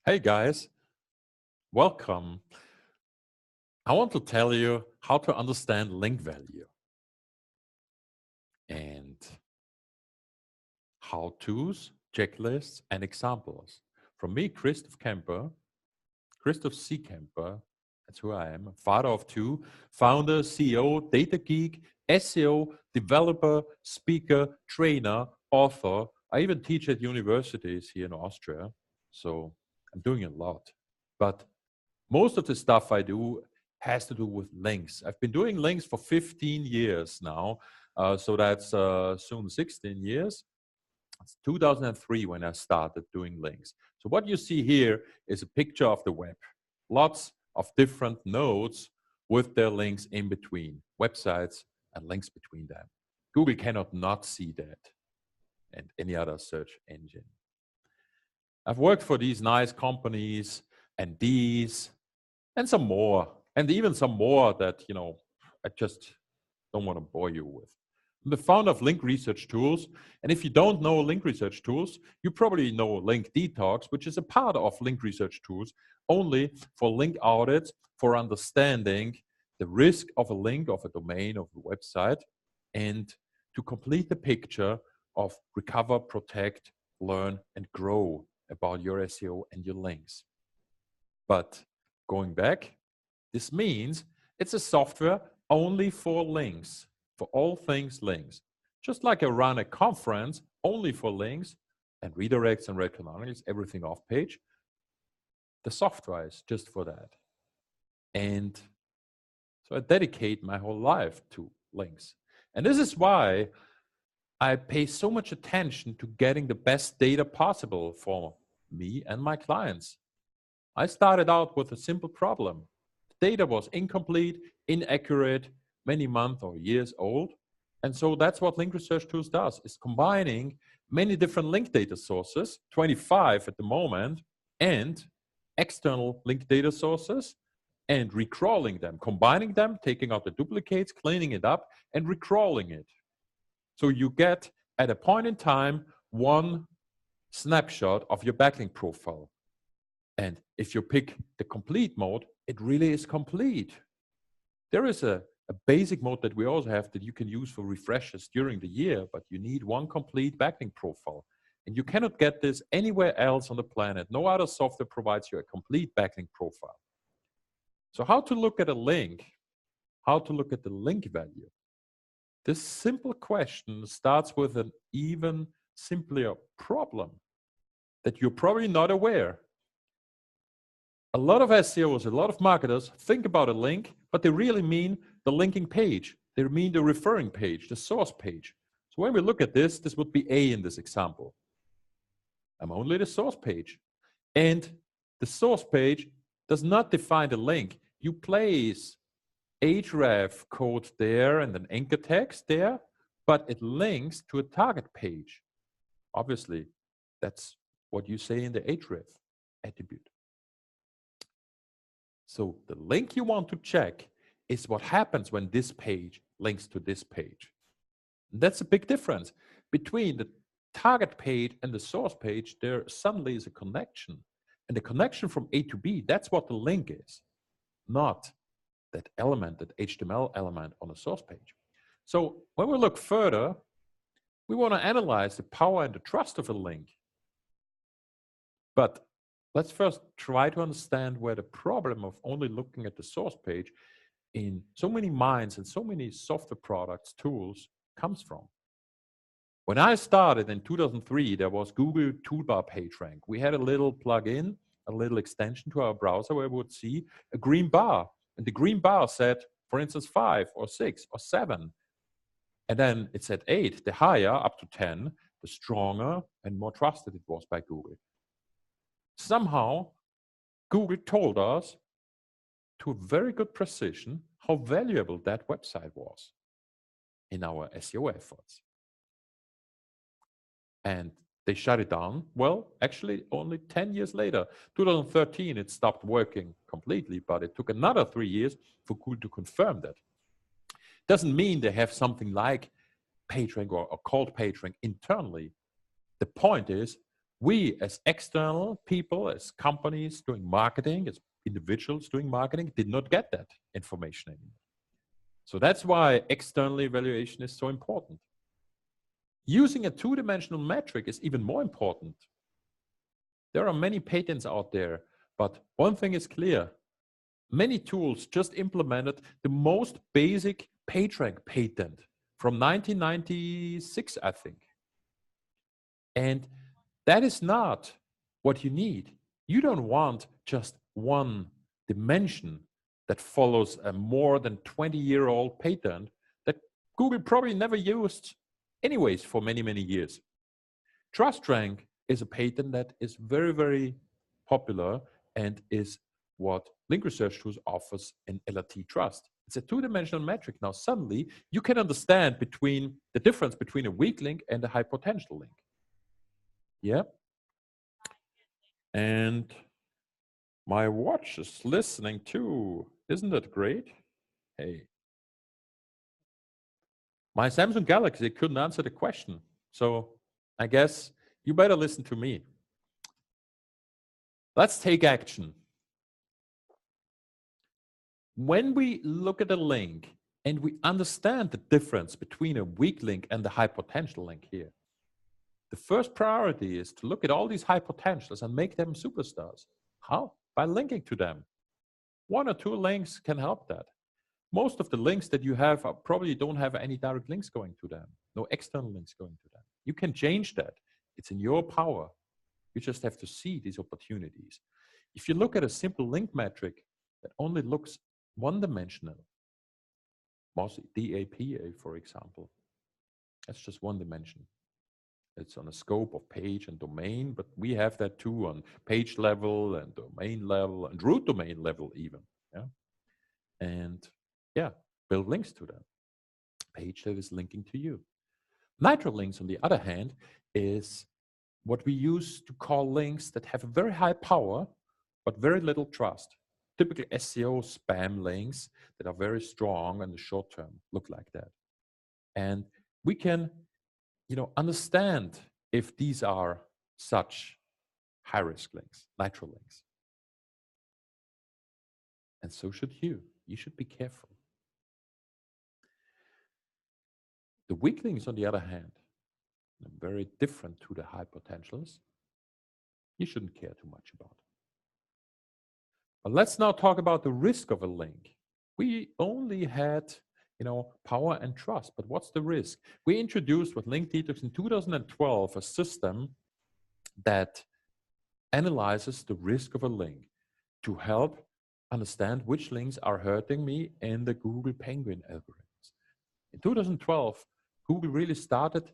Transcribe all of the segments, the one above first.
Hey guys, welcome. I want to tell you how to understand link value and how-tos, checklists, and examples. From me, Christoph C. Cemper, that's who I am, father of two, founder, CEO, data geek, SEO, developer, speaker, trainer, author. I even teach at universities here in Austria, so I'm doing a lot. But most of the stuff I do has to do with links. I've been doing links for 15 years now, so that's soon 16 years. It's 2003 when I started doing links. So what you see here is a picture of the web. Lots of different nodes with their links in between, websites and links between them. Google cannot not see that, and any other search engine. I've worked for these nice companies and these and some more, and even some more that, I just don't want to bore you with. I'm the founder of Link Research Tools, and if you don't know Link Research Tools, you probably know Link Detox, which is a part of Link Research Tools, only for link audits, for understanding the risk of a link, of a domain, of a website, and to complete the picture of recover, protect, learn, and grow about your SEO and your links. But going back, this means it's a software only for links, for all things links. Just like I run a conference only for links and redirects and redirect everything off page, the software is just for that. And so I dedicate my whole life to links. And this is why I pay so much attention to getting the best data possible for me and my clients. I started out with a simple problem. The data was incomplete, inaccurate, many months or years old. And so that's what Link Research Tools does, is combining many different link data sources, 25 at the moment, and external link data sources, and recrawling them, combining them, taking out the duplicates, cleaning it up, and recrawling it. So you get, at a point in time, one snapshot of your backlink profile. And if you pick the complete mode, it really is complete. There is a basic mode that we also have that you can use for refreshes during the year, but you need one complete backlink profile. And you cannot get this anywhere else on the planet. No other software provides you a complete backlink profile. So how to look at a link? How to look at the link value? This simple question starts with an even simpler problem that you're probably not aware. A lot of SEOs, a lot of marketers think about a link, but they really mean the linking page. They mean the referring page, the source page. So when we look at this, this would be A in this example. I'm only the source page. And the source page does not define the link. You place href code there and an anchor text there, but it links to a target page. Obviously, that's what you say in the href attribute. So the link you want to check is what happens when this page links to this page. And that's a big difference. Between the target page and the source page, there suddenly is a connection. And the connection from A to B, that's what the link is, not that element, that HTML element on the source page. So when we look further, we want to analyze the power and the trust of a link. But let's first try to understand where the problem of only looking at the source page in so many minds and so many software products, tools, comes from. When I started in 2003, there was Google TOOLBAR PageRank. We had a little plugin, a little extension to our browser where we would see a green bar. And the green bar said, for instance, 5 or 6 or 7. And then it said 8. The higher, up to 10, the stronger and more trusted it was by Google. Somehow, Google told us to a very good precision how valuable that website was in our SEO efforts. And they shut it down. Well, actually, only 10 years later, 2013, it stopped working completely, but it took another 3 years for Google to confirm that. Doesn't mean they have something like PageRank or called PageRank internally. The point is, We as external people, as companies doing marketing, as individuals doing marketing, did not get that information anymore. So that's why external evaluation is so important. Using a two-dimensional metric is even more important. There are many patents out there, but one thing is clear. Many tools just implemented the most basic PageRank patent from 1996, I think. And that is not what you need. You don't want just one dimension that follows a more than 20-year-old patent that Google probably never used anyways for many, many years. TrustRank is a patent that is very, very popular and is what Link Research Tools offers in LRT Trust. It's a two-dimensional metric. Now, suddenly, you can understand between the difference between a weak link and a high potential link. Yeah. And my watch is listening too. Isn't that great? Hey. My Samsung Galaxy couldn't answer the question. So I guess you better listen to me. Let's take action. When we look at a link and we understand the difference between a weak link and the high potential link here, the first priority is to look at all these high potentials and make them superstars. How? By linking to them. One or two links can help that. Most of the links that you have probably don't have any direct links going to them, no external links going to them. You can change that. It's in your power. You just have to see these opportunities. If you look at a simple link metric that only looks one-dimensional, DAPA, for example, that's just one dimension. It's on a scope of page and domain, but we have that too on page level and domain level and root domain level even. Yeah, and yeah, build links to them. Page that is linking to you. NITRO links, on the other hand, is what we use to call links that have a very high power, but very little trust. Typically SEO spam links that are very strong in the short term look like that. And we can, understand if these are such high-risk links, NITRO links. And so should you. You should be careful. The weak links, on the other hand, are very different to the high potentials. You shouldn't care too much about. But let's now talk about the risk of a link. We only had, power and trust, but what's the risk? We introduced with Link Detox in 2012 a system that analyzes the risk of a link to help understand which links are hurting me in the Google Penguin algorithms. In 2012, Google really started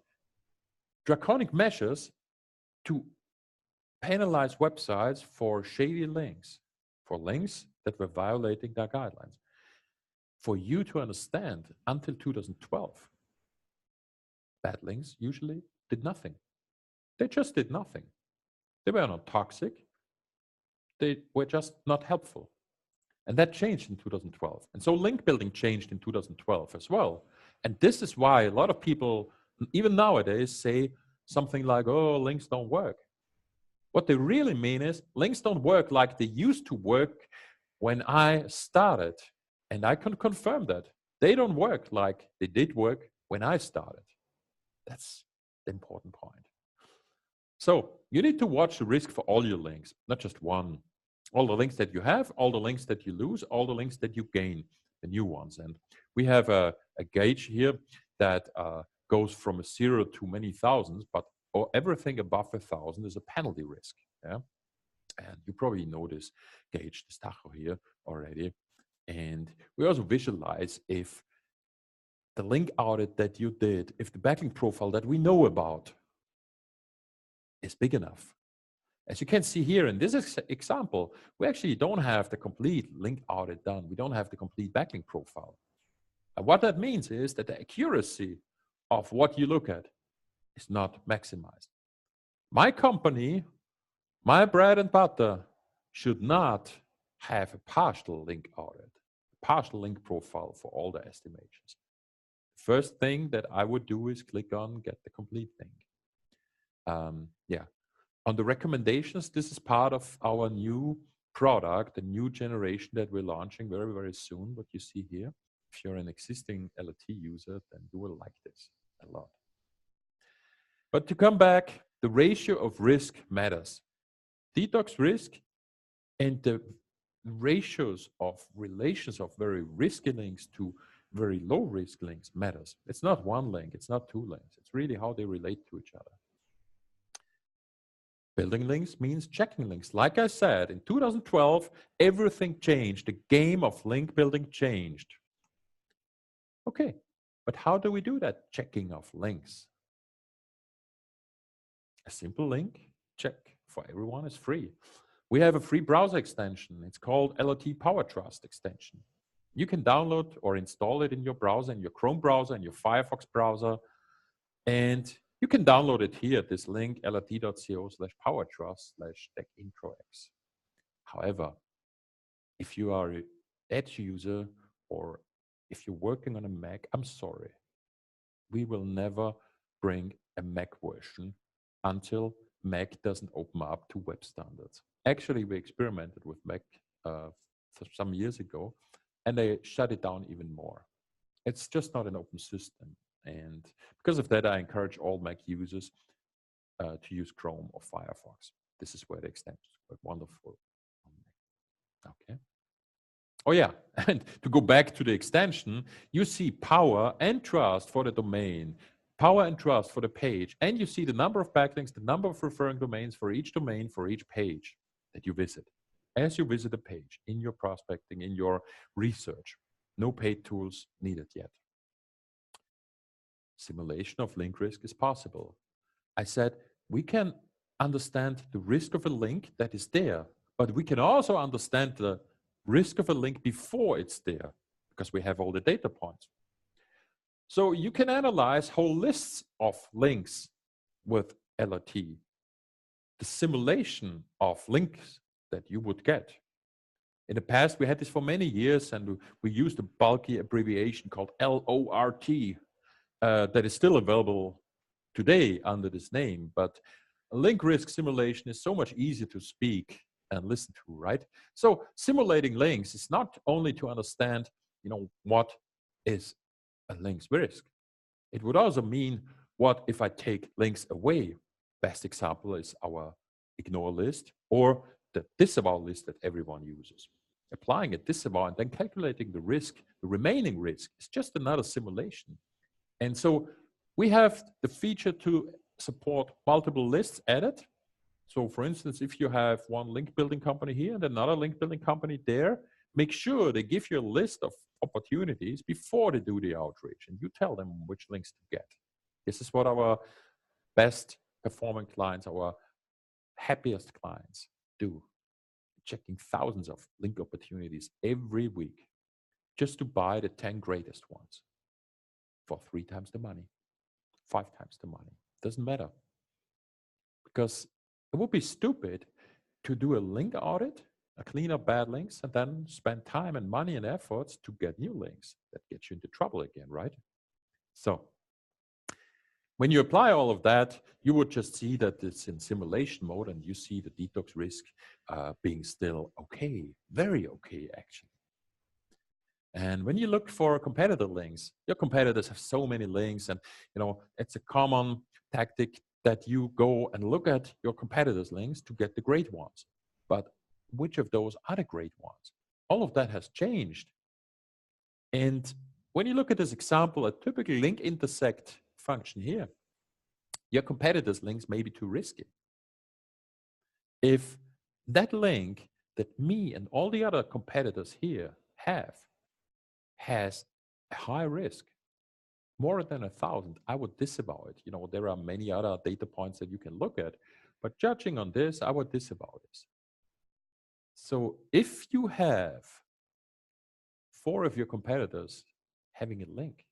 draconic measures to penalize websites for shady links, for links that were violating their guidelines. For you to understand, until 2012, bad links usually did nothing. They just did nothing. They were not toxic. They were just not helpful. And that changed in 2012. And so link building changed in 2012 as well. And this is why a lot of people, even nowadays, say something like, oh, links don't work. What they really mean is links don't work like they used to work when I started. And I can confirm that. They don't work like they did work when I started. That's the important point. So you need to watch the risk for all your links, not just one. All the links that you have, all the links that you lose, all the links that you gain, the new ones. And we have a gauge here that goes from a 0 to many thousands, but everything above 1,000 is a penalty risk. Yeah? And you probably know this gauge, this tacho here already. And we also visualize if the link audit that you did, if the backlink profile that we know about is big enough. As you can see here in this example, we actually don't have the complete link audit done. We don't have the complete backlink profile. And what that means is that the accuracy of what you look at is not maximized. My company, my bread and butter, should not have a partial link audit, a partial link profile for all the estimations. First thing that I would do is click on get the complete link. Yeah. On the recommendations, this is part of our new product, a new generation that we're launching very, very soon, what you see here. If you're an existing LT user, then you will like this a lot. But to come back, the ratio of risk matters. Detox risk and the ratios of relations of very risky links to very low risk links matters. It's not one link, it's not two links. It's really how they relate to each other. Building links means checking links. Like I said, in 2012, everything changed. The game of link building changed. Okay, but how do we do that checking of links? A simple link check for everyone is free. We have a free browser extension. It's called LOT Power Trust extension. You can download or install it in your browser, in your Chrome browser, in your Firefox browser, and you can download it here at this link, lot.co/powertrust/techintrox. However, if you are an Edge user or if you're working on a Mac, I'm sorry. We will never bring a Mac version until Mac doesn't open up to web standards. Actually, we experimented with Mac some years ago, and they shut it down even more. It's just not an open system. And because of that, I encourage all Mac users to use Chrome or Firefox. This is where the extensions work wonderful. Okay. Oh yeah, and to go back to the extension, you see power and trust for the domain, power and trust for the page, and you see the number of backlinks, the number of referring domains for each domain, for each page that you visit. As you visit a page in your prospecting, in your research, no paid tools needed yet. Simulation of link risk is possible. I said we can understand the risk of a link that is there, but we can also understand the risk of a link before it's there because we have all the data points. So you can analyze whole lists of links with LOT. The simulation of links that you would get. In the past, we had this for many years, and we used a bulky abbreviation called LORT that is still available today under this name. But a link risk simulation is so much easier to speak and listen to, right? So simulating links is not only to understand, what is a link's risk. It would also mean what if I take links away. Best example is our ignore list or the disavow list that everyone uses. Applying a disavow and then calculating the risk, the remaining risk, is just another simulation. And so we have the feature to support multiple lists added. So for instance, if you have one link building company here and another link building company there, make sure they give you a list of opportunities before they do the outreach, and you tell them which links to get. This is what our best performing clients, our happiest clients do, checking thousands of link opportunities every week just to buy the 10 greatest ones for 3 times the money, 5 times the money. Doesn't matter. Because it would be stupid to do a link audit, clean up bad links, and then spend time and money and efforts to get new links. That gets you into trouble again, right? So when you apply all of that, you would just see that it's in simulation mode, and you see the detox risk being still okay, very okay, actually. And when you look for competitor links, your competitors have so many links, and it's a common tactic that you go and look at your competitors' links to get the great ones. But which of those are the great ones? All of that has changed. And when you look at this example, a typical link intersect function here, your competitors' links may be too risky. If that link that me and all the other competitors here have has a high risk, more than 1,000, I would disavow it. There are many other data points that you can look at, but judging on this, I would disavow this. So if you have 4 of your competitors having a link,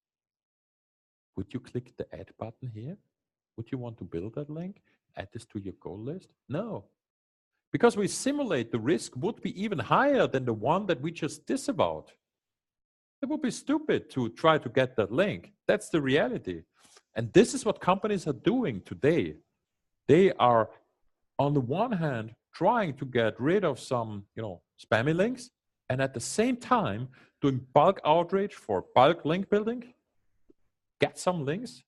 would you click the add button here? Would you want to build that link? Add this to your goal list? No. Because we simulate the risk would be even higher than the one that we just disavowed. It would be stupid to try to get that link. That's the reality. And this is what companies are doing today. They are on the one hand, trying to get rid of some, spammy links, and at the same time, doing bulk outreach for bulk link building, get some links,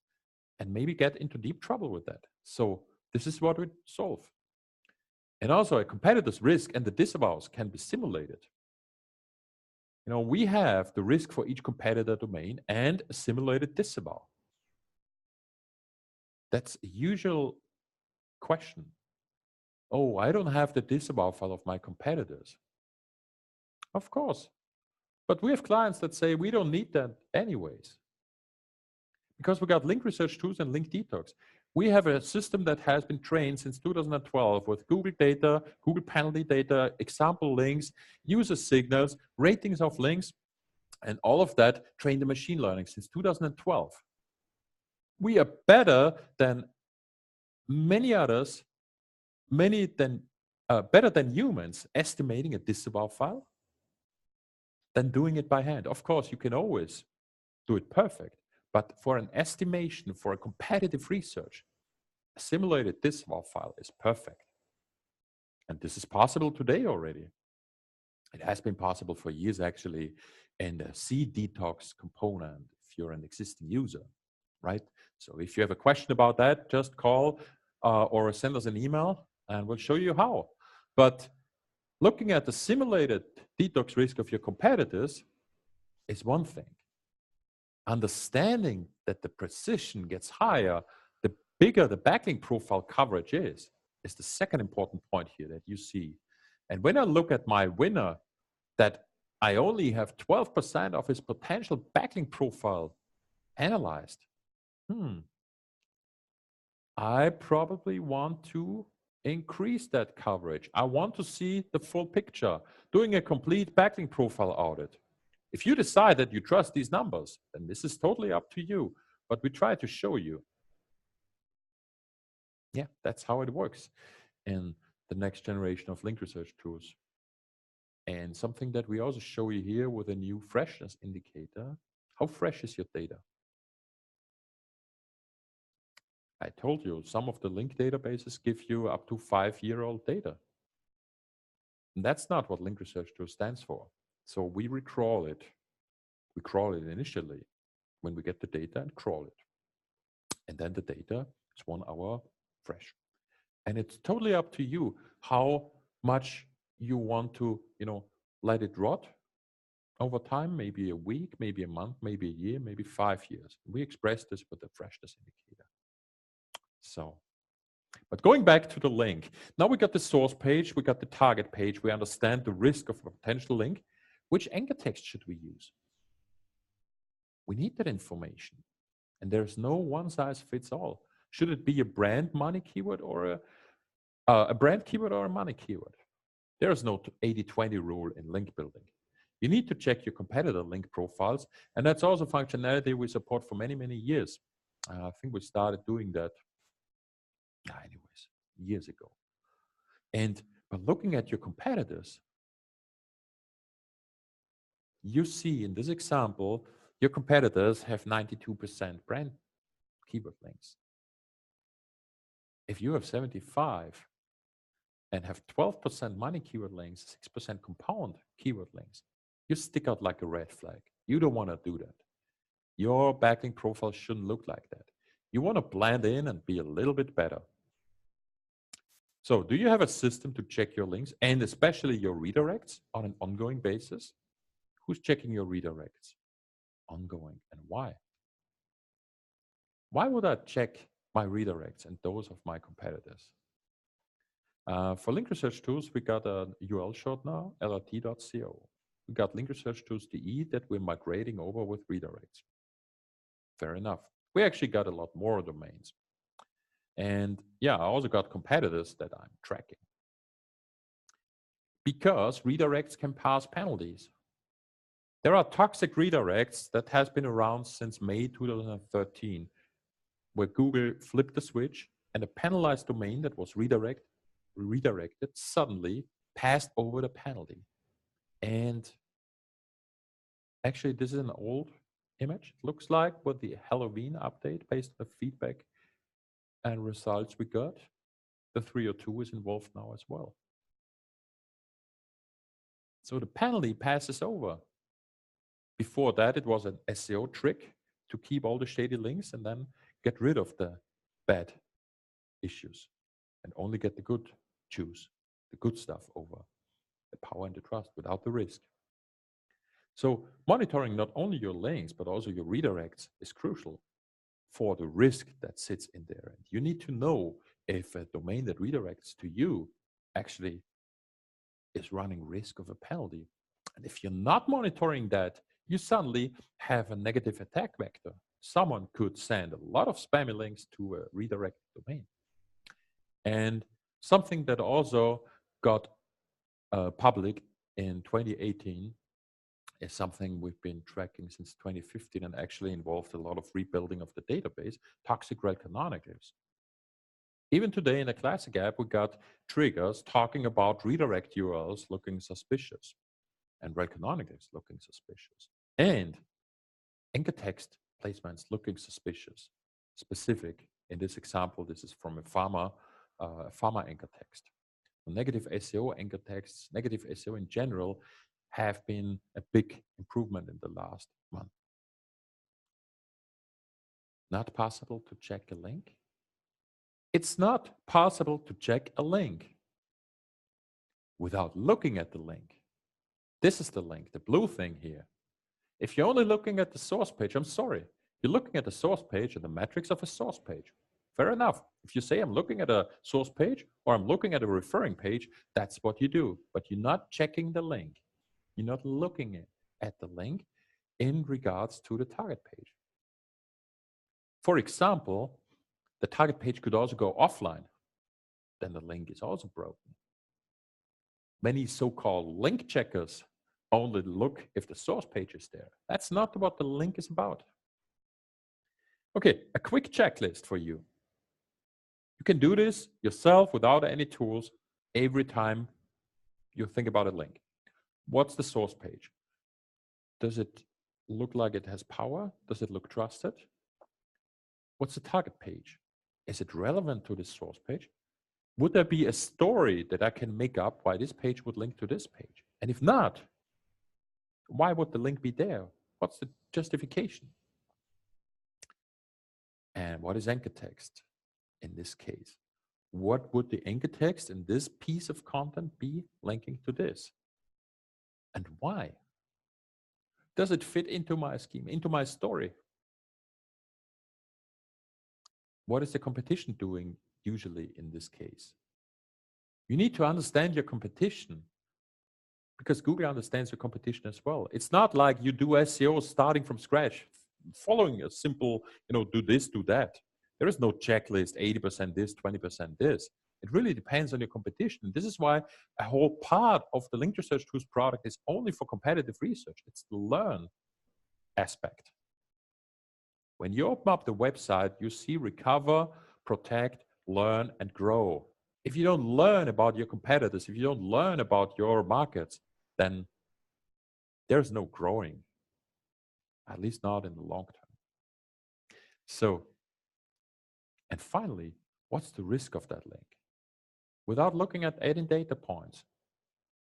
and maybe get into deep trouble with that. So this is what we solve. And also a competitor's risk and the disavows can be simulated. We have the risk for each competitor domain and a simulated disavow. That's a usual question. Oh, I don't have the disavow file of my competitors. Of course. But we have clients that say we don't need that anyways. Because we got link research tools and link detox. We have a system that has been trained since 2012 with Google data, Google penalty data, example links, user signals, ratings of links, and all of that trained in machine learning since 2012. We are better than many others, better than humans estimating a disavow file than doing it by hand. Of course, you can always do it perfect. But for an estimation, for a competitive research, a simulated disavow file is perfect. And this is possible today already. It has been possible for years, actually, in the C detox component, if you're an existing user, right? So if you have a question about that, just call or send us an email, and we'll show you how. But looking at the simulated detox risk of your competitors is one thing. Understanding that the precision gets higher, the bigger the backlink profile coverage is the second important point here that you see. And when I look at my winner, that I only have 12% of his potential backlink profile analyzed, I probably want to increase that coverage. I want to see the full picture, doing a complete backlink profile audit. If you decide that you trust these numbers, then this is totally up to you. But we try to show you. Yeah, that's how it works in the next generation of link research tools. And something that we also show you here with a new freshness indicator. How fresh is your data? I told you, some of the link databases give you up to 5-year-old data. And that's not what link research tool stands for. So we recrawl it. We crawl it initially when we get the data and crawl it. And then the data is 1 hour fresh. And it's totally up to you how much you want to, let it rot over time, maybe a week, maybe a month, maybe a year, maybe 5 years. We express this with the freshness indicator. So, but going back to the link, now we got the source page, we got the target page, we understand the risk of a potential link. Which anchor text should we use? We need that information. And there's no one size fits all. Should it be a brand money keyword or a brand keyword or a money keyword? There is no 80-20 rule in link building. You need to check your competitor link profiles. And that's also functionality we support for many, many years. I think we started doing that, anyways, years ago. But looking at your competitors, you see in this example, your competitors have 92% brand keyword links. If you have 75 and have 12% money keyword links, 6% compound keyword links, you stick out like a red flag. You don't want to do that. Your backlink profile shouldn't look like that. You want to blend in and be a little bit better. So do you have a system to check your links and especially your redirects on an ongoing basis? Who's checking your redirects? Ongoing. And why? Why would I check my redirects and those of my competitors? For link research tools, we got a URL shortener, lrt.co. We got link research tools DE that we're migrating over with redirects. Fair enough. We actually got a lot more domains. And yeah, I also got competitors that I'm tracking. Because redirects can pass penalties. There are toxic redirects that has been around since May 2013, where Google flipped the switch and a penalized domain that was redirected suddenly passed over the penalty. And actually, this is an old image. It looks like with the Halloween update based on the feedback and results we got. the 302 is involved now as well. So the penalty passes over. Before that, it was an SEO trick to keep all the shady links and then get rid of the bad issues and only get the good juice, the good stuff over the power and the trust without the risk. So monitoring not only your links, but also your redirects is crucial for the risk that sits in there. And you need to know if a domain that redirects to you actually is running risk of a penalty. And if you're not monitoring that, you suddenly have a negative attack vector. Someone could send a lot of spammy links to a redirected domain. And something that also got public in 2018 is something we've been tracking since 2015 and actually involved a lot of rebuilding of the database, toxic rel canonicals. Even today in the classic app, we got triggers talking about redirect URLs looking suspicious and rel canonicals looking suspicious and anchor text placements looking suspicious. Specific, in this example, this is from a pharma anchor text. Negative SEO anchor texts, negative SEO in general, have been a big improvement in the last month. Not possible to check a link? It's not possible to check a link without looking at the link. This is the link, the blue thing here. If you're only looking at the source page, I'm sorry. You're looking at the source page and the metrics of a source page. Fair enough. If you say I'm looking at a source page or I'm looking at a referring page, that's what you do. But you're not checking the link. You're not looking at the link in regards to the target page. For example, the target page could also go offline. Then the link is also broken. Many so-called link checkers only look if the source page is there. That's not what the link is about. Okay, a quick checklist for you. You can do this yourself without any tools every time you think about a link. What's the source page? Does it look like it has power? Does it look trusted? What's the target page? Is it relevant to this source page? Would there be a story that I can make up why this page would link to this page? And if not, why would the link be there? What's the justification? And what is anchor text in this case? What would the anchor text in this piece of content be linking to this? And why? Does it fit into my scheme, into my story? What is the competition doing usually in this case? You need to understand your competition because Google understands your competition as well. It's not like you do SEO starting from scratch, following a simple, do this, do that. There is no checklist, 80% this, 20% this. It really depends on your competition. This is why a whole part of the Link Research Tools product is only for competitive research. It's the learn aspect. When you open up the website, you see recover, protect, learn, and grow. If you don't learn about your competitors, if you don't learn about your markets, then there's no growing, at least not in the long term. So, and finally, what's the risk of that link? Without looking at adding data points,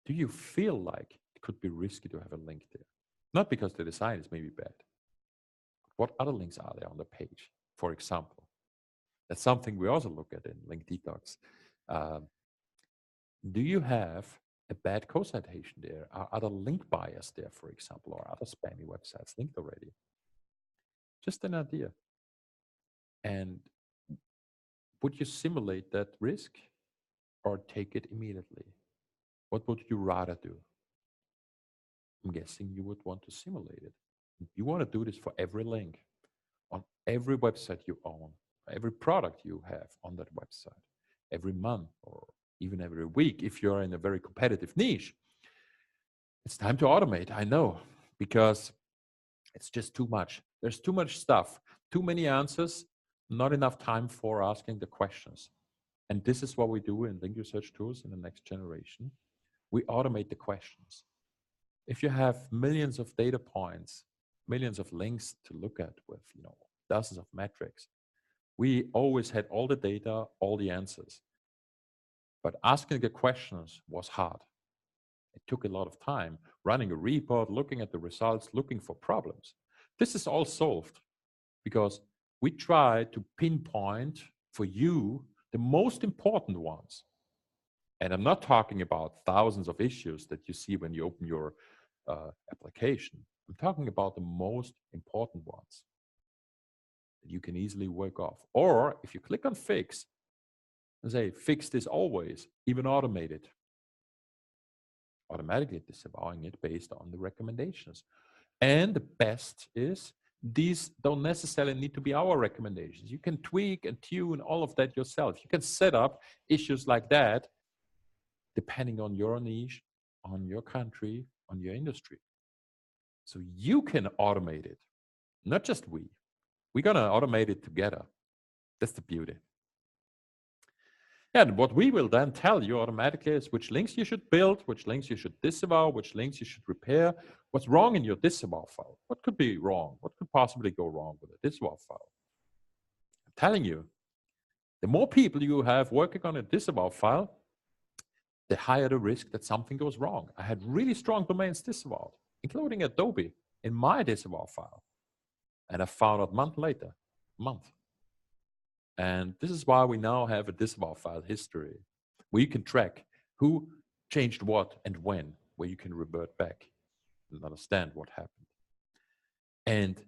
do you feel like it could be risky to have a link there? Not because the design is maybe bad. What other links are there on the page, for example? That's something we also look at in Link Detox. Do you have a bad co-citation there? Are other link bias there, for example, or other spammy websites linked already? Just an idea. And would you simulate that risk or take it immediately? What would you rather do? I'm guessing you would want to simulate it. You want to do this for every link, on every website you own, every product you have on that website, every month or even every week if you're in a very competitive niche. It's time to automate, I know, because it's just too much. There's too much stuff, too many answers, not enough time for asking the questions. And this is what we do in Link Research Tools in the next generation. We automate the questions. If you have millions of data points, millions of links to look at with dozens of metrics, we always had all the data, all the answers. But asking the questions was hard. It took a lot of time, running a report, looking at the results, looking for problems. This is all solved because we try to pinpoint for you the most important ones. And I'm not talking about thousands of issues that you see when you open your application. I'm talking about the most important ones that you can easily work off. Or if you click on fix and say, fix this always, even automate it, automatically disavowing it based on the recommendations. And the best is, these don't necessarily need to be our recommendations. You can tweak and tune all of that yourself. You can set up issues like that depending on your niche, on your country, on your industry. So you can automate it, not just we. We're going to automate it together. That's the beauty. And what we will then tell you automatically is which links you should build, which links you should disavow, which links you should repair, what's wrong in your disavow file. What could be wrong? What could possibly go wrong with a disavow file? I'm telling you, the more people you have working on a disavow file, the higher the risk that something goes wrong. I had really strong domains disavowed, including Adobe, in my disavow file. And I found out a month later, And this is why we now have a disavow file history, where you can track who changed what and when, where you can revert back and understand what happened. And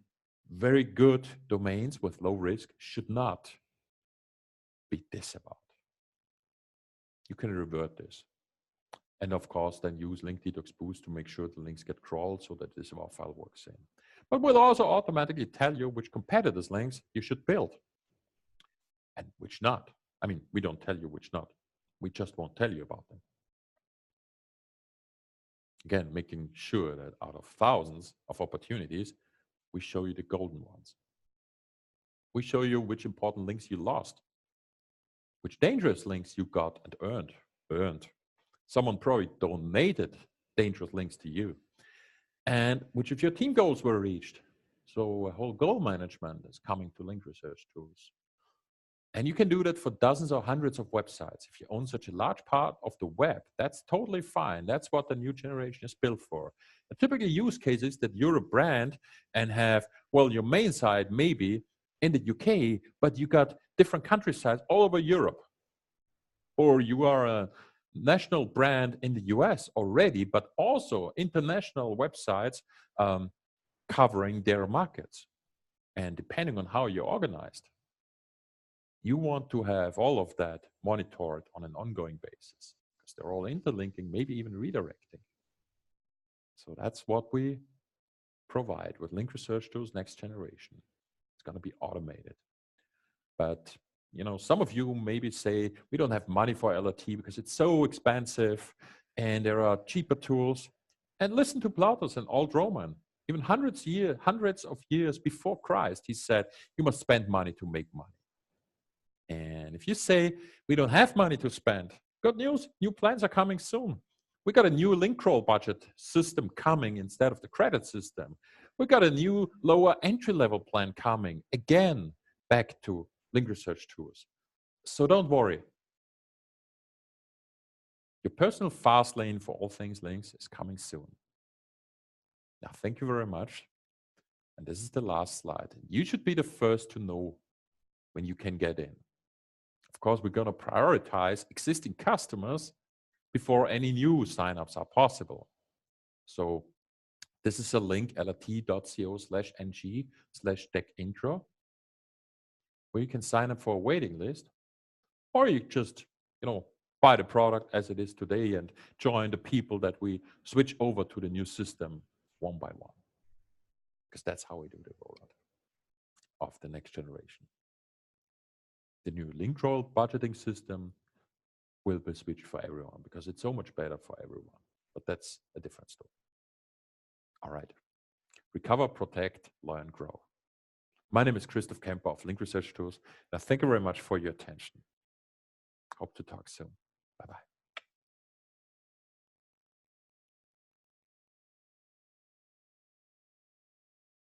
very good domains with low risk should not be disavowed. You can revert this. And of course, then use link detox boost to make sure the links get crawled so that this disavow file works in. But we'll also automatically tell you which competitors' links you should build and which not. I mean, we don't tell you which not. We just won't tell you about them. Again, making sure that out of thousands of opportunities, we show you the golden ones. We show you which important links you lost, which dangerous links you got and earned. Someone probably donated dangerous links to you, and which of your team goals were reached. So a whole goal management is coming to link research tools. And you can do that for dozens or hundreds of websites. If you own such a large part of the web, that's totally fine. That's what the new generation is built for. A typical use case is that you're a brand and have, well, your main site maybe in the UK, but you got different country sites all over Europe. Or you are a national brand in the US already, but also international websites covering their markets. And depending on how you're organized, you want to have all of that monitored on an ongoing basis because they're all interlinking, maybe even redirecting. So that's what we provide with Link Research Tools Next Generation. It's going to be automated. But you know, some of you maybe say, we don't have money for LRT because it's so expensive and there are cheaper tools. And listen to PLAUTUS and Old Roman. Even hundreds of years before Christ, he said, you must spend money to make money. And if you say, we don't have money to spend, good news, new plans are coming soon. We got a new link crawl budget system coming instead of the credit system. We got a new lower entry-level plan coming, again, back to link research tools. So don't worry. Your personal fast lane for all things links is coming soon. Now, thank you very much. And this is the last slide. You should be the first to know when you can get in. Of course, we're going to prioritize existing customers before any new signups are possible. So this is a link, lrt.co/ng/techintro, where you can sign up for a waiting list, or you just, buy the product as it is today and join the people that we switch over to the new system one by one, because that's how we do the rollout of the next generation. The new link roll budgeting system will be switched for everyone because it's so much better for everyone. But that's a different story. All right. Recover, protect, learn, grow. My name is Christoph Cemper of Link Research Tools. Now, thank you very much for your attention. Hope to talk soon. Bye-bye.